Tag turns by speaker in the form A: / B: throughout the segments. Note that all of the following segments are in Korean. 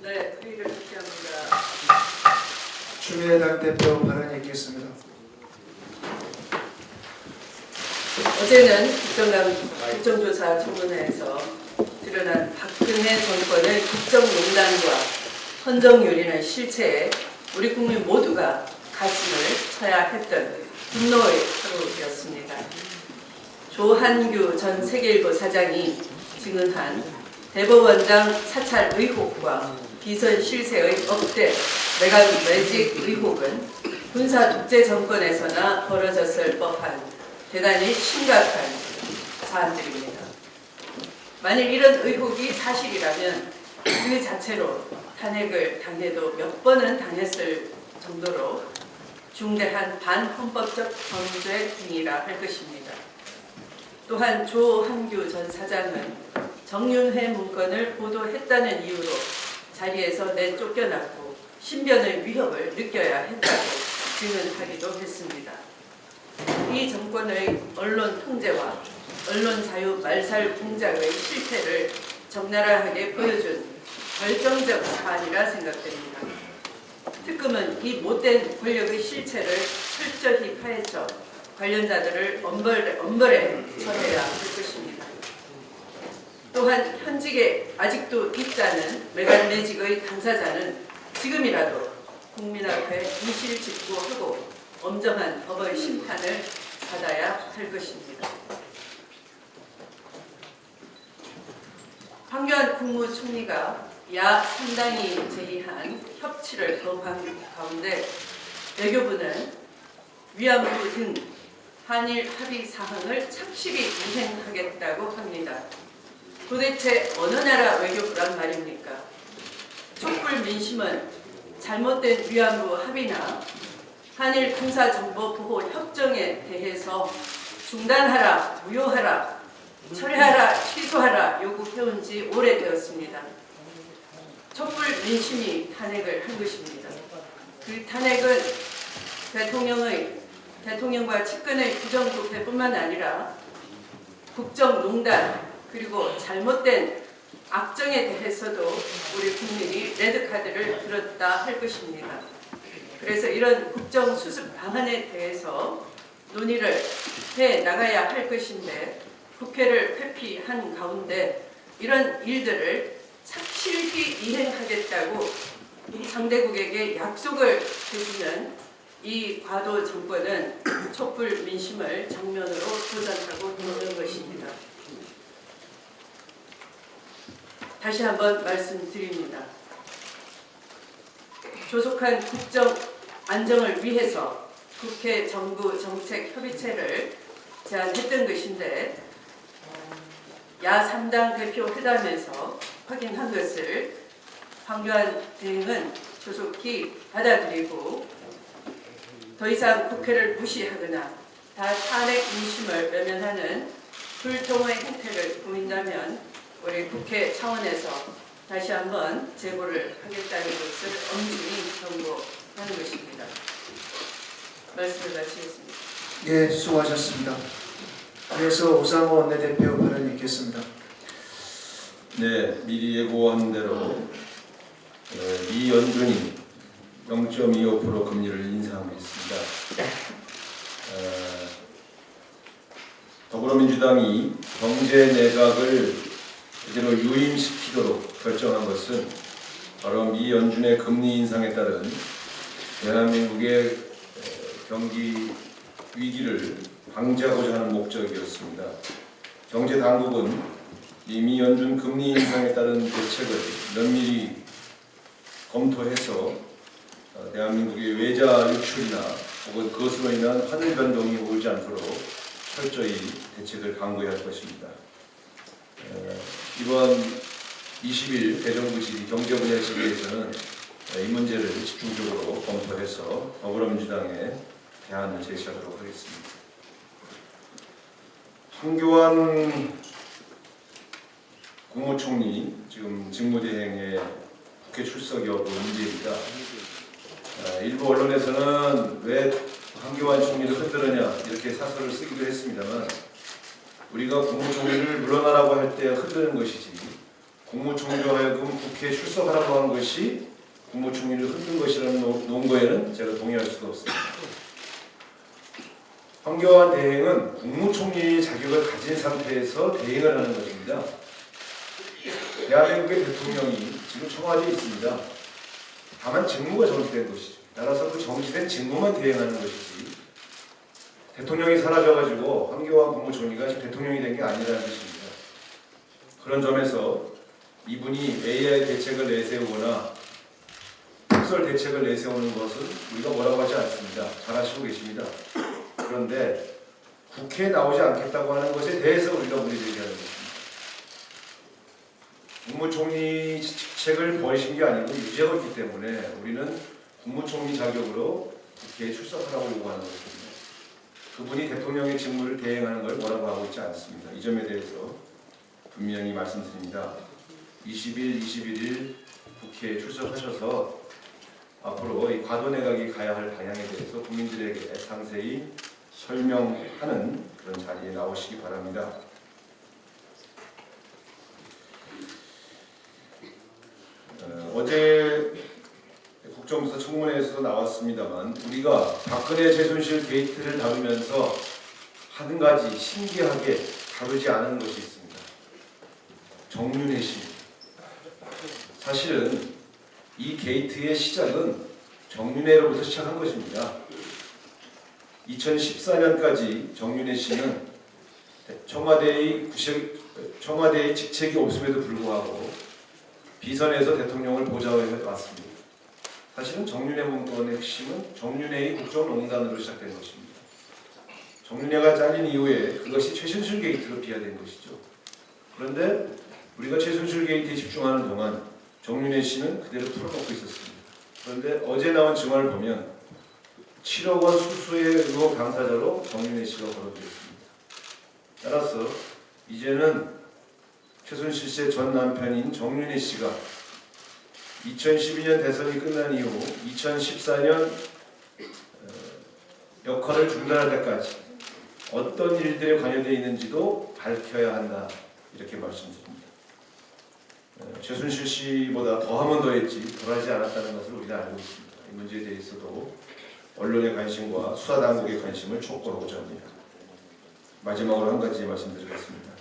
A: 네, 회의를 실시합니다.
B: 추미애 대표 발언이 있겠습니다.
A: 어제는 국정조사 청문회에서 드러난 박근혜 정권의 국정농단과 헌정유리는 실체에 우리 국민 모두가 가슴을 쳐야 했던 분노의 하루였습니다. 조한규 전 세계일보 사장이 증언한 대법원장 사찰 의혹과 비선 실세의 억대 매각 매직 의혹은 군사 독재 정권에서나 벌어졌을 법한 대단히 심각한 사안들입니다. 만일 이런 의혹이 사실이라면 그 자체로 탄핵을 당해도 몇 번은 당했을 정도로 중대한 반헌법적 범죄 행위라 할 것입니다. 또한 조한규 전 사장은 정윤회 문건을 보도했다는 이유로 자리에서 내쫓겨났고 신변의 위협을 느껴야 했다고 증언하기도 했습니다. 이 정권의 언론 통제와 언론 자유 말살 공작의 실태를 적나라하게 보여준 결정적 사안이라 생각됩니다. 특검은 이 못된 권력의 실체를 철저히 파헤쳐 관련자들을 엄벌에 처해야 할 것입니다. 또한 현직에 아직도 있다는 매갈매직의 당사자는 지금이라도 국민 앞에 이실직고하고 엄정한 법의 심판을 받아야 할 것입니다. 황교안 국무총리가 야 3당이 제의한 협치를 거부한 가운데 외교부는 위안부 등 한일 합의 사항을 착실히 이행하겠다고 합니다. 도대체 어느 나라 외교부란 말입니까? 촛불 민심은 잘못된 위안부 합의나 한일 군사정보보호 협정에 대해서 중단하라, 무효하라, 철회하라, 취소하라 요구해온 지 오래되었습니다. 촛불 민심이 탄핵을 한 것입니다. 그 탄핵은 대통령과 측근의 부정부패뿐만 아니라 국정농단 그리고 잘못된 악정에 대해서도 우리 국민이 레드카드를 들었다 할 것입니다. 그래서 이런 국정수습 방안에 대해서 논의를 해나가야 할 것인데 국회를 회피한 가운데 이런 일들을 착실히 이행하겠다고 상대국에게 약속을 해주는 이 과도 정권은 촛불 민심을 정면으로 도전하고 있는 것입니다. 다시 한번 말씀드립니다. 조속한 국정 안정을 위해서 국회 정부 정책 협의체를 제안했던 것인데 야 3당 대표 회담에서 확인한 것을 황교안 대행은 조속히 받아들이고 더 이상 국회를 무시하거나 다 탄핵 민심을 외면하는 불통의 행태를 보인다면 우리 국회 차원에서 다시 한번 제보를 하겠다는 것을 엄중히 경고하는 것입니다. 말씀을 마치겠습니다.
B: 예, 수고하셨습니다. 그래서 오상호 원내대표 발언이 있겠습니다.
C: 네, 미리 예고한 대로 이연준이 0.25% 금리를 인상했습니다. 더불어민주당이 경제 내각을 그대로 유임시키도록 결정한 것은 바로 이연준의 금리 인상에 따른 대한민국의 경기 위기를 방지하고자 하는 목적이었습니다. 경제당국은 이미 연준 금리 인상에 따른 대책을 면밀히 검토해서 대한민국의 외자 유출이나 혹은 그것으로 인한 환율 변동이 오지 않도록 철저히 대책을 강구해야 할 것입니다. 이번 20일 대정부 질의 경제 분야 질의에서는 이 문제를 집중적으로 검토해서 더불어민주당에 대안을 제시하도록 하겠습니다. 황교안 국무총리 지금 직무대행의 국회 출석 여부 문제입니다. 일부 언론에서는 왜 황교안 총리를 흔들느냐 이렇게 사설을 쓰기도 했습니다만 우리가 국무총리를 물러나라고 할 때 흔드는 것이지 국무총리로 하여금 국회에 출석하라고 한 것이 국무총리를 흔든 것이라는 논거에는 제가 동의할 수가 없습니다. 황교안 대행은 국무총리의 자격을 가진 상태에서 대행을 하는 것입니다. 대한민국의 대통령이 지금 청와대에 있습니다. 다만 직무가 정지된 것이죠. 따라서 그 정지된 직무만 대행하는 것이지 대통령이 사라져가지고 황교안 국무총리가 지금 대통령이 된 게 아니라는 것입니다. 그런 점에서 이분이 AI 대책을 내세우거나 특설 대책을 내세우는 것은 우리가 뭐라고 하지 않습니다. 잘 아시고 계십니다. 그런데 국회에 나오지 않겠다고 하는 것에 대해서 우리가 문제제기하는 것입니다. 국무총리 직책을 버리신 게 아니고 유죄가 있기 때문에 우리는 국무총리 자격으로 국회에 출석하라고 요구하는 것입니다. 그분이 대통령의 직무를 대행하는 걸 뭐라고 하고 있지 않습니다. 이 점에 대해서 분명히 말씀드립니다. 20일, 21일 국회에 출석하셔서 앞으로 이 과도내각이 가야 할 방향에 대해서 국민들에게 상세히 설명하는 그런 자리에 나오시기 바랍니다. 어제 국정조사 청문회에서도 나왔습니다만 우리가 박근혜 최순실 게이트를 다루면서 한 가지 신기하게 다루지 않은 것이 있습니다. 정윤회 씨. 사실은 이 게이트의 시작은 정윤회로부터 시작한 것입니다. 2014년까지 정윤회 씨는 청와대의 직책이 없음에도 불구하고 비선에서 대통령을 보좌해 왔습니다. 사실은 정윤회 문건의 핵심은 정윤회의 국정농단으로 시작된 것입니다. 정윤회가 잘린 이후에 그것이 최순실 게이트로 비화된 것이죠. 그런데 우리가 최순실 게이트에 집중하는 동안 정윤회 씨는 그대로 풀어놓고 있었습니다. 그런데 어제 나온 증언을 보면 7억 원 수수의 의혹 당사자로 정윤회 씨가 거론되었습니다. 따라서 이제는 최순실 씨의 전 남편인 정윤회 씨가 2012년 대선이 끝난 이후 2014년 역할을 중단할 때까지 어떤 일들에 관여되어 있는지도 밝혀야 한다 이렇게 말씀드립니다. 최순실 씨보다 더하면 더했지 덜하지 않았다는 것을 우리가 알고 있습니다. 이 문제에 대해서도 언론의 관심과 수사당국의 관심을 촉구하고자 합니다. 마지막으로 한 가지 말씀드리겠습니다.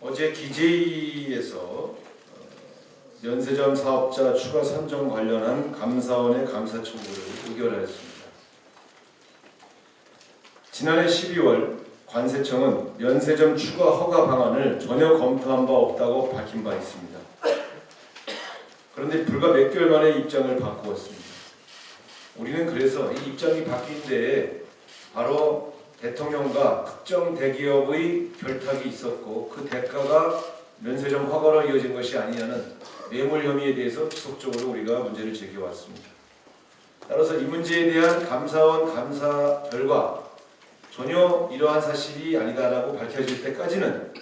C: 어제 기재위에서 면세점 사업자 추가 선정 관련한 감사원의 감사 청구를 의결하였습니다. 지난해 12월 관세청은 면세점 추가 허가 방안을 전혀 검토한 바 없다고 밝힌 바 있습니다. 그런데 불과 몇 개월 만에 입장을 바꾸었습니다. 우리는 그래서 이 입장이 바뀐 데에 바로 대통령과 특정 대기업의 결탁이 있었고 그 대가가 면세점 허가로 이어진 것이 아니냐는 뇌물 혐의에 대해서 지속적으로 우리가 문제를 제기해왔습니다. 따라서 이 문제에 대한 감사원 감사 결과 전혀 이러한 사실이 아니다라고 밝혀질 때까지는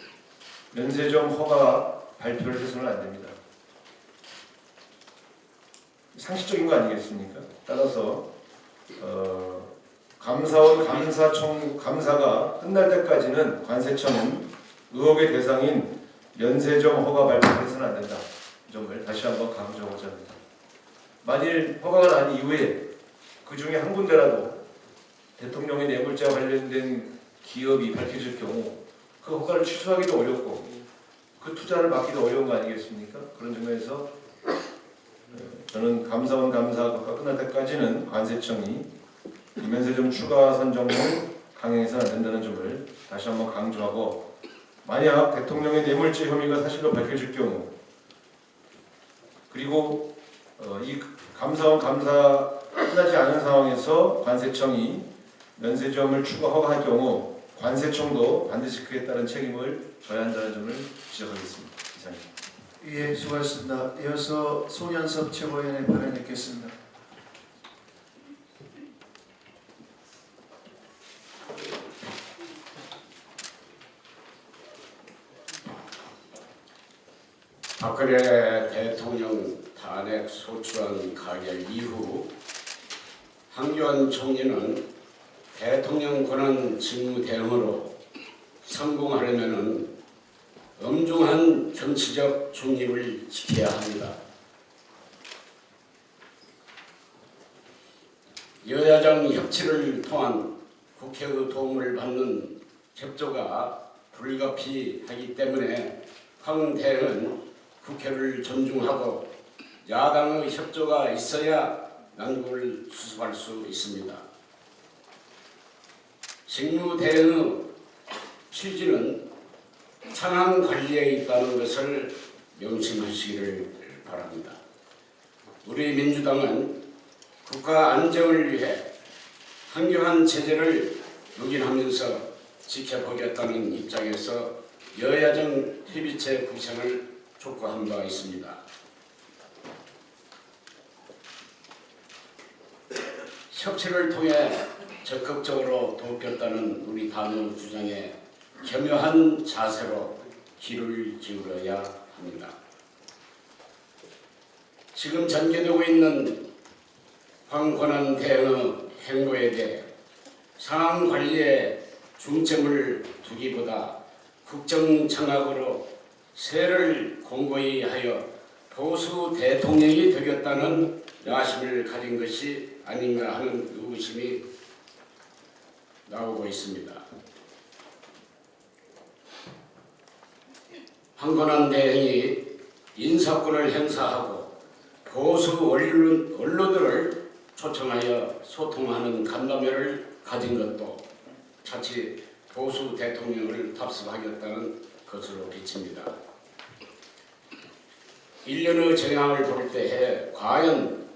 C: 면세점 허가 발표를 해서는 안 됩니다. 상식적인 거 아니겠습니까? 따라서 감사원 감사가 끝날 때까지는 관세청은 의혹의 대상인 면세점 허가 발표를 해서는 안 된다. 이 점을 다시 한번 강조하고자 합니다. 만일 허가가 난 이후에 그 중에 한 군데라도 대통령의 뇌물죄와 관련된 기업이 밝혀질 경우 그 허가를 취소하기도 어렵고 그 투자를 막기도 어려운 거 아니겠습니까? 그런 점에서 저는 감사원 감사가 끝날 때까지는 관세청이 면세점 추가 선정을 강행해서는 안 된다는 점을 다시 한번 강조하고 만약 대통령의 뇌물죄 혐의가 사실로 밝혀질 경우 그리고 이 감사원 감사 끝나지 않은 상황에서 관세청이 면세점을 추가 허가할 경우 관세청도 반드시 그에 따른 책임을 져야 한다는 점을 지적하겠습니다. 이상입니다.
B: 예, 수고하셨습니다. 이어서 손현섭 최고위원의 발언 듣겠습니다.
D: 박근혜 대통령 탄핵 소추안 가결 이후 황교안 총리는 대통령 권한 직무 대응으로 성공하려면 엄중한 정치적 중립을 지켜야 합니다. 여야정 협치를 통한 국회의 도움을 받는 협조가 불가피하기 때문에 황 대행은 국회를 존중하고 야당의 협조가 있어야 난국을 수습할 수 있습니다. 직무대행의 취지는 상황 관리에 있다는 것을 명심하시기를 바랍니다. 우리 민주당은 국가 안정을 위해 한교한 체제를 유gin하면서 지켜보겠다는 입장에서 여야정 협의체 구성을 촉구한 바 있습니다. 협치를 통해 적극적으로 돕겠다는 우리 당의 주장에 겸허한 자세로 귀를 기울여야 합니다. 지금 전개되고 있는 황권한 대응의 행보에 대해 상황 관리에 중점을 두기보다 국정청약으로 세를 공고히 하여 보수 대통령이 되겠다는 야심을 가진 것이 아닌가 하는 의구심이 나오고 있습니다. 황권한 대행이 인사권을 행사하고 보수 언론들을 초청하여 소통하는 간담회를 가진 것도 자칫 보수 대통령을 답습하겠다는 것으로 비칩니다. 일련의 정황을 볼 때에 과연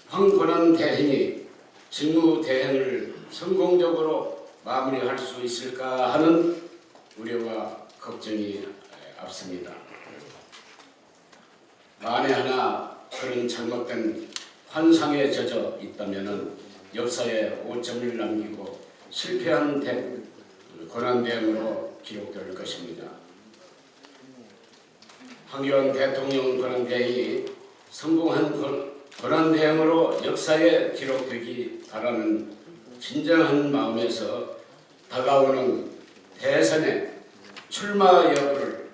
D: 황권한 대행이 직무 대행을 성공적으로 마무리할 수 있을까 하는 우려와 걱정이 앞섭니다. 만에 하나 그런 잘못된 환상에 젖어 있다면 역사에 오점을 남기고 실패한 권한대행으로 기록될 것입니다. 황교안 대통령 권한대행이 성공한 권한대행으로 역사에 기록되기 바라는 진정한 마음에서 다가오는 대선의 출마 여부를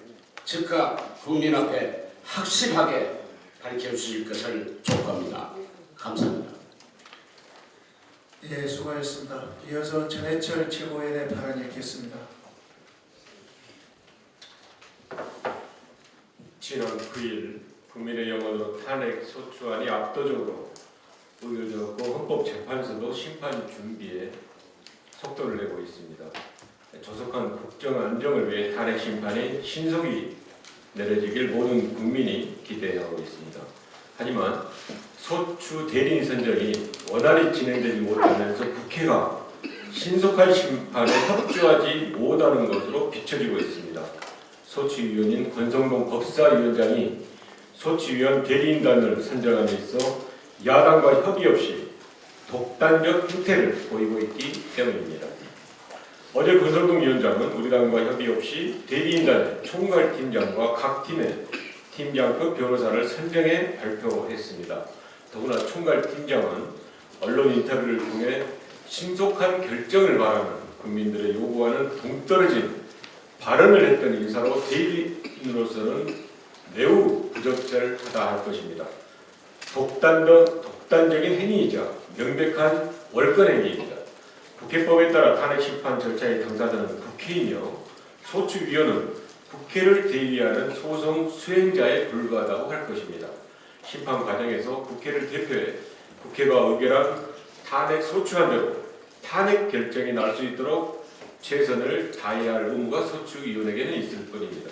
D: 즉각 국민 앞에 확실하게 밝혀주실 것을 촉구합니다. 감사합니다.
B: 예, 수고하셨습니다. 이어서 전해철 최고위원의 발언 읽겠습니다.
E: 지난 9일 국민의 영혼으로 탄핵 소추안이 압도적으로 의결되었고 헌법재판소도 심판 준비에 속도를 내고 있습니다. 조속한 국정 안정을 위해 탄핵 심판이 신속히 내려지길 모든 국민이 기대하고 있습니다. 하지만 소추 대리인 선정이 원활히 진행되지 못하면서 국회가 신속한 심판에 협조하지 못하는 것으로 비춰지고 있습니다. 소추위원인 권성동 법사위원장이 소추위원 대리인단을 선정함에 있어 야당과 협의 없이 독단적 행태를 보이고 있기 때문입니다. 어제 권성동 위원장은 우리 당과 협의 없이 대리인단의 총괄팀장과 각 팀의 팀장급 변호사를 선정해 발표했습니다. 더구나 총괄팀장은 언론 인터뷰를 통해 신속한 결정을 바라는 국민들의 요구와는 동떨어진 발언을 했던 인사로 대리인으로서는 매우 부적절하다 할 것입니다. 독단적인 행위이자 명백한 월권 행위입니다. 국회법에 따라 탄핵 심판 절차에 당사자는 국회이며 소추위원은 국회를 대리하는 소송 수행자에 불과하다고 할 것입니다. 심판 과정에서 국회를 대표해 국회가 의결한 탄핵 소추안대로 탄핵 결정이 날 수 있도록 최선을 다해야 할 의무가 소추위원에게는 있을 뿐입니다.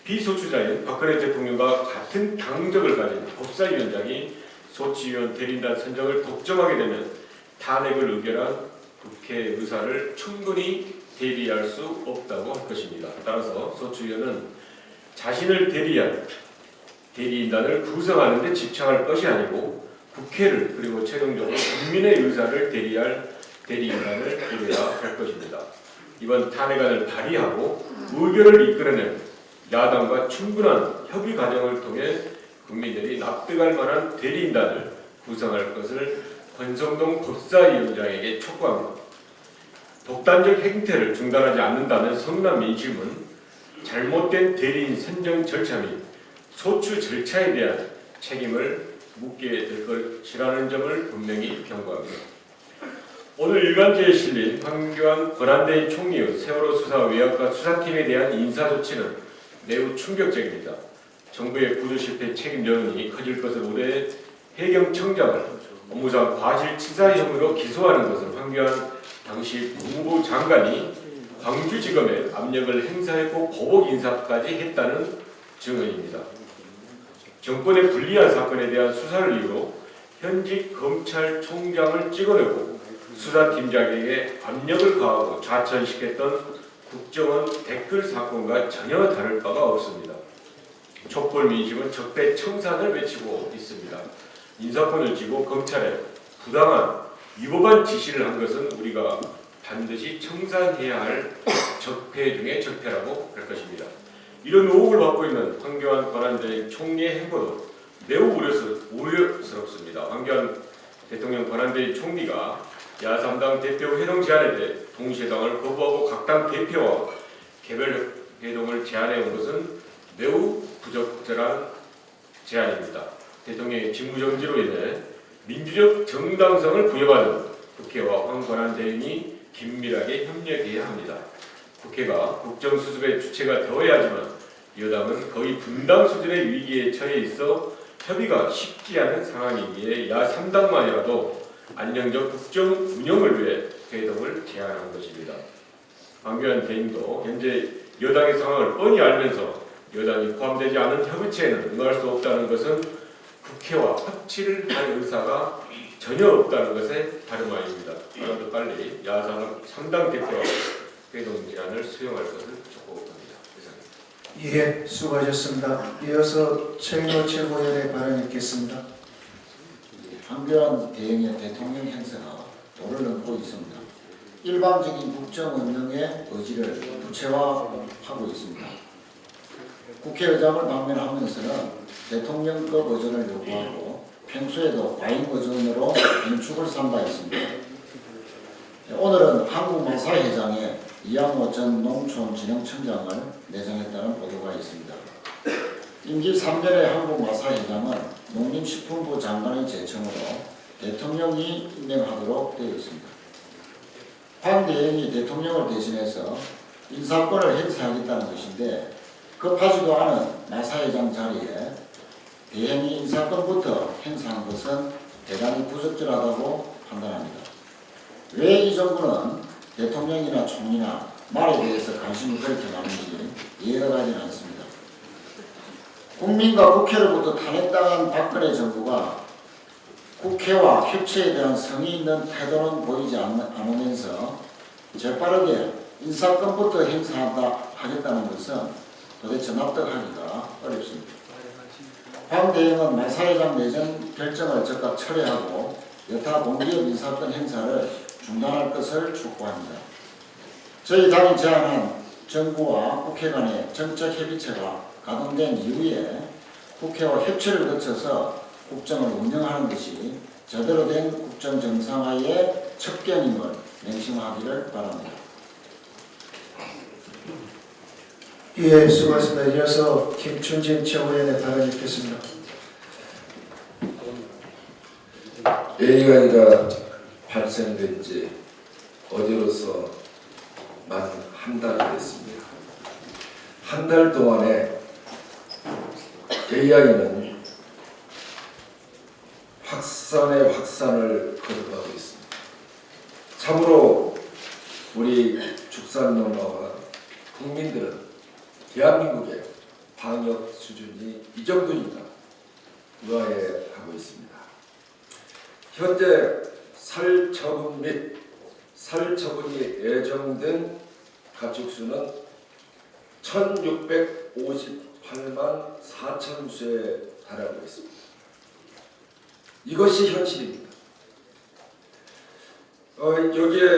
E: 비소추자인 박근혜 대통령과 같은 당적을 가진 법사위원장이 소추위원 대리인단 선정을 독점하게 되면 탄핵을 의결한 국회 의사를 충분히 대리할 수 없다고 할 것입니다. 따라서 소추위원은 자신을 대리한 대리인단을 구성하는 데 집착할 것이 아니고 국회를 그리고 최종적으로 국민의 의사를 대리할 대리인단을 꾸려야 할 것입니다. 이번 탄핵안을 발의하고 의결을 이끌어낸 야당과 충분한 협의 과정을 통해 국민들이 납득할 만한 대리인단을 구성할 것을 권성동 법사위원장에게 촉구합니다. 독단적 행태를 중단하지 않는다면 성남 민심은 잘못된 대리인 선정 절차 및 소추 절차에 대한 책임을 묻게 될 것이라는 점을 분명히 경고합니다. 오늘 일간지에 실린 황교안 권한대행 총리의 세월호 수사 외압과 수사팀에 대한 인사조치는 매우 충격적입니다. 정부의 구조 실패 책임 여론이 커질 것을 우려해 해경청장을 업무상 과실치사 혐의로 기소하는 것은 황교안 당시 국무부 장관이 광주지검에 압력을 행사했고 보복 인사까지 했다는 증언입니다. 정권의 불리한 사건에 대한 수사를 이유로 현직 검찰총장을 찍어내고 수사팀장에게 압력을 가하고 좌천시켰던 국정원 댓글 사건과 전혀 다를 바가 없습니다. 촛불 민심은 적폐 청산을 외치고 있습니다. 인사권을 쥐고 검찰에 부당한 위법한 지시를 한 것은 우리가 반드시 청산해야 할 적폐 중의 적폐라고 할 것입니다. 이런 의혹을 받고 있는 황교안 권한대행 총리의 행보도 매우 우려스럽습니다. 황교안 대통령 권한대행 총리가 야3당 대표 회동 제안에 대해 동시회담을 거부하고 각 당 대표와 개별 회동을 제안해 온 것은 매우 부적절한 제안입니다. 대통령의 직무정지로 인해 민주적 정당성을 부여받은 국회와 황 권한대행이 긴밀하게 협력해야 합니다. 국회가 국정수습의 주체가 되어야지만 여당은 거의 분당 수준의 위기에 처해 있어 협의가 쉽지 않은 상황이기에 야3당만이라도 안정적 국정 운영을 위해 회동을 제안한 것입니다. 황교안 대행도 현재 여당의 상황을 뻔히 알면서 여당이 포함되지 않은 협의체에는 응할 수 없다는 것은 국회와 협치를 할 의사가 전혀 없다는 것에 다름 아닙니다. 하나도 빨리 야3당 대표와 회동 제안을 수용할 것을 촉구합니다. 이상입니다.
B: 예, 수고하셨습니다. 이어서 최인호 최고위원의 발언 있겠습니다.
F: 황교안 대행의 대통령 행세가 도를 넘고 있습니다. 일방적인 국정 운영의 의지를 구체화하고 있습니다. 국회의장을 방문하면서는 대통령급 의전을 요구하고 평소에도 과잉 의전으로 인축을 삼가 있습니다. 오늘은 한국마사회장에 이양호 전 농촌진흥청장을 내정했다는 보도가 있습니다. 임기 3년의 한국마사회장은 농림식품부 장관의 제청으로 대통령이 임명하도록 되어 있습니다. 황 대행이 대통령을 대신해서 인사권을 행사하겠다는 것인데 급하지도 않은 마사회장 자리에 대행이 인사권부터 행사한 것은 대단히 부적절하다고 판단합니다. 왜 이 정부는 대통령이나 총리나 말에 대해서 관심이 그렇게 많은지 이해가 가지 않습니다. 국민과 국회로부터 탄핵당한 박근혜 정부가 국회와 협치에 대한 성의 있는 태도는 보이지 않으면서 재빠르게 인사권부터 행사하겠다는 것은 도대체 납득하기가 어렵습니다. 황 대행은 마사회장 내정 결정을 즉각 철회하고 여타 공기업 인사권 행사를 중단할 것을 촉구합니다. 저희 당이 제안한 정부와 국회 간의 정책 협의체가 가동된 이후에 국회와 협치를 거쳐서 국정을 운영하는 것이 제대로 된 국정 정상화의 첩경임을 명심하기를 바랍니다.
B: 예, 수고하셨습니다. 이어서 김춘진 최고위원의 발언 있겠습니다.
G: A관이가 발생된 지 어제로서 만 한 달이 됐습니다. 한 달 동안에 AI는 확산의 확산을 거듭하고 있습니다. 참으로 우리 축산농가와 국민들은 대한민국의 방역 수준이 이 정도인가 의아해하고 있습니다. 현재 살처분 및 살처분이 예정된 가축수는 1658만 4천 수에 달하고 있습니다. 이것이 현실입니다. 여기에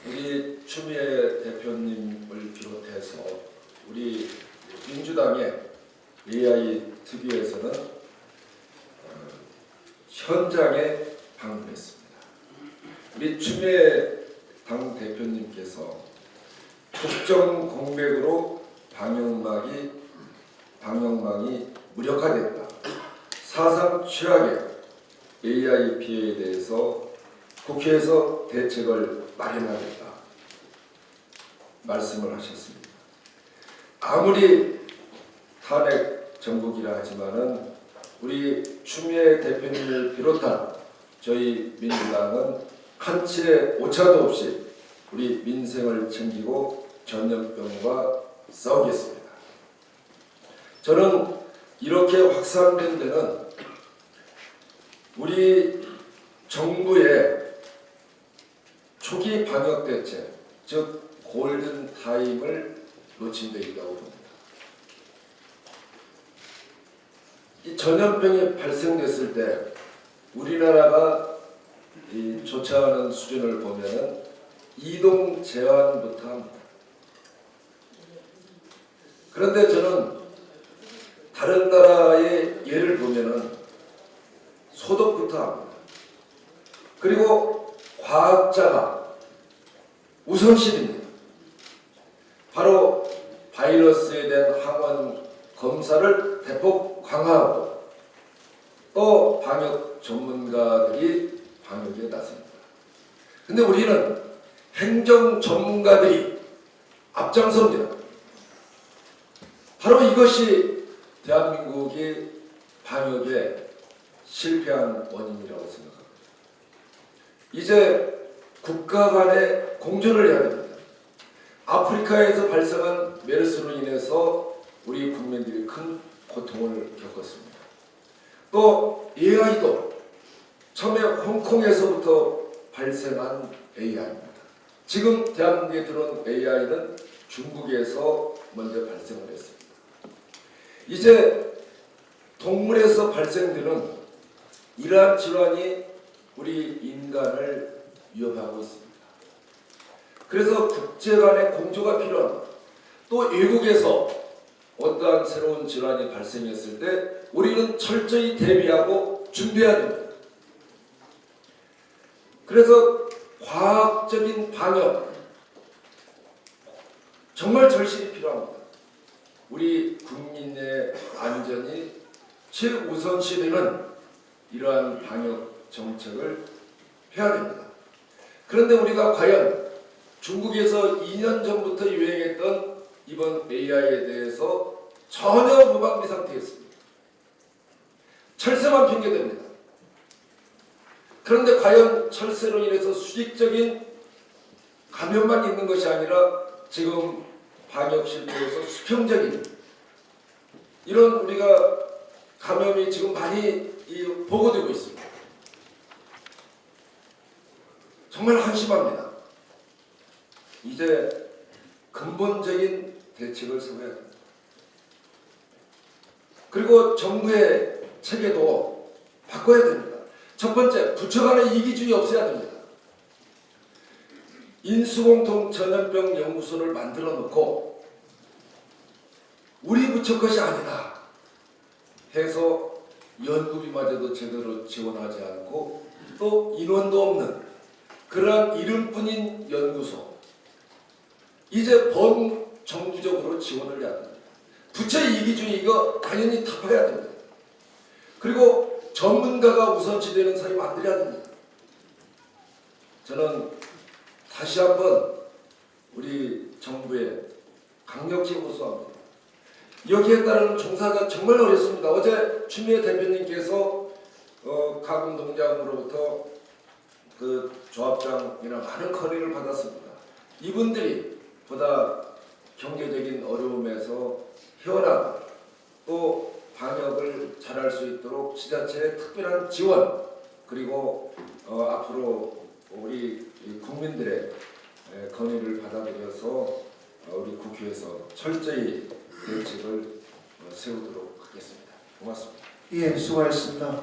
G: 우리 추미애 대표님을 비롯해서 우리 민주당의 AI 특위에서는 현장에 방문했습니다. 우리 추미애 당 대표님께서 국정 공백으로 방역망이 무력화됐다. 사상 최악의 AI 피해에 대해서 국회에서 대책을 마련하겠다 말씀을 하셨습니다. 아무리 탄핵 정국이라 하지만은 우리 추미애 대표님을 비롯한 저희 민주당은 한치의 오차도 없이 우리 민생을 챙기고 전염병과 싸우겠습니다. 저는 이렇게 확산된 데는 우리 정부의 초기 방역 대책, 즉 골든 타임을 놓친 데 있다고 봅니다. 이 전염병이 발생됐을 때 우리나라가 이 조차하는 수준을 보면 이동 제한부터 합니다. 그런데 저는 다른 나라의 예를 보면은 소독부터 합니다. 그리고 과학자가 우선시됩니다. 바로 바이러스에 대한 항원 검사를 대폭 강화하고 또 방역 전문가들이 방역에 나섭니다. 근데 우리는 행정 전문가들이 앞장섭니다. 바로 이것이 대한민국이 방역에 실패한 원인이라고 생각합니다. 이제 국가 간의 공존을 해야 됩니다. 아프리카에서 발생한 메르스로 인해서 우리 국민들이 큰 고통을 겪었습니다. 또 AI도 처음에 홍콩에서부터 발생한 AI입니다. 지금 대한민국에 들어온 AI는 중국에서 먼저 발생을 했습니다. 이제 동물에서 발생되는 이러한 질환이 우리 인간을 위협하고 있습니다. 그래서 국제 간의 공조가 필요합니다. 또 외국에서 어떠한 새로운 질환이 발생했을 때 우리는 철저히 대비하고 준비해야 됩니다. 그래서 과학적인 방역 정말 절실히 필요합니다. 우리 국민의 안전이 최우선시되는 이러한 방역 정책을 해야 됩니다. 그런데 우리가 과연 중국에서 2년 전부터 유행했던 이번 AI에 대해서 전혀 무방비 상태였습니다. 철새만 핑계댑니다. 그런데 과연 철새로 인해서 수직적인 감염만 있는 것이 아니라 지금 방역 실패에서 수평적인 이런 우리가 감염이 지금 많이 보고되고 있습니다. 정말 한심합니다. 이제 근본적인 대책을 세워야 됩니다. 그리고 정부의 체계도 바꿔야 됩니다. 첫 번째, 부처 간의 이기주의 없애야 됩니다. 인수공통 전염병 연구소를 만들어 놓고 우리 부처 것이 아니다 해서 연구비마저도 제대로 지원하지 않고 또 인원도 없는 그러한 이름뿐인 연구소, 이제 범정부적으로 지원을 해야 됩니다. 부처의 이기주의 이거 당연히 타파해야 됩니다. 그리고 전문가가 우선시되는 사람이 만들어야 됩니다. 저는 다시 한번 우리 정부에 강력히 호소합니다. 여기에 따른 종사가 정말 어렵습니다. 어제 추미애 대표님께서 가금 농장으로부터 그 조합장이나 많은 건의를 받았습니다. 이분들이 보다 경제적인 어려움에서 헤어나가 또 방역을 잘할 수 있도록 지자체의 특별한 지원 그리고 앞으로 우리 국민들의 건의를 받아들여서 우리 국회에서 철저히 대책을 세우도록 하겠습니다. 고맙습니다.
B: 예, 수고하셨습니다.